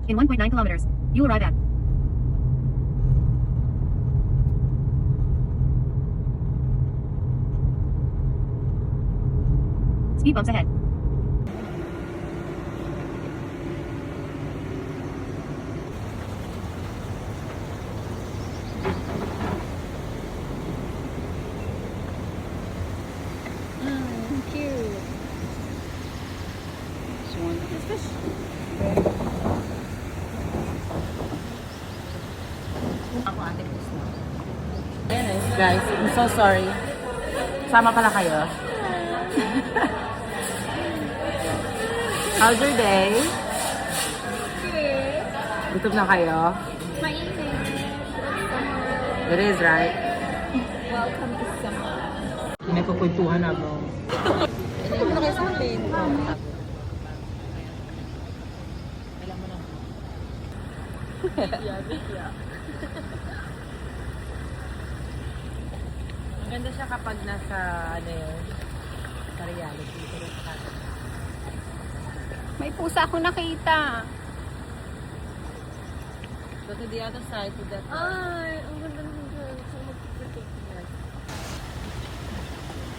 In 1.9 kilometers, you will arrive at speed bumps ahead. Cute. This one. This fish. Ako ate gusto. Guys, I'm so sorry. Sama pala kayo. How's your day? Gutom na kayo? Mainit. It is, right? Welcome to summer. May kukwentuhan na bro. Hindi mo na kayo sa akin. Alam mo na. Maganda siya kapag nasa, ano yun, sa reality. May pusa ako nakita. So to the other side, to that side. Ay, ang ganda naman dyan. So mag-protect yan.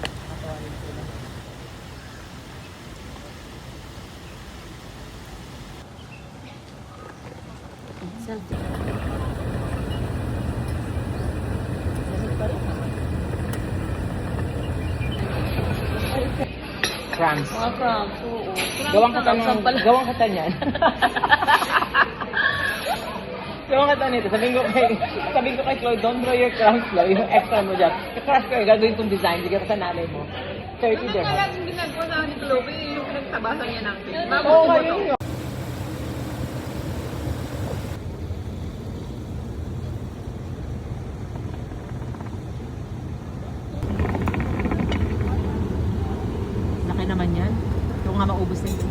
Nakatawa rin sila. Selfie. France. Mga crabs, oo. Gawang kata niyan. Gawang kata nito. Sabihin ko kay Chloe, don't draw your crumbs, Chloe. Yung extra mo dyan. Crush ko, gagawin kong design. Bigyan ko sa nanay mo. 30 dirham. Yung ginagawa sa ni Chloe, yung pinagtabasan niya ng cake. Oo, ngayon yun. Laki naman yan. Ito nga maubos na ito.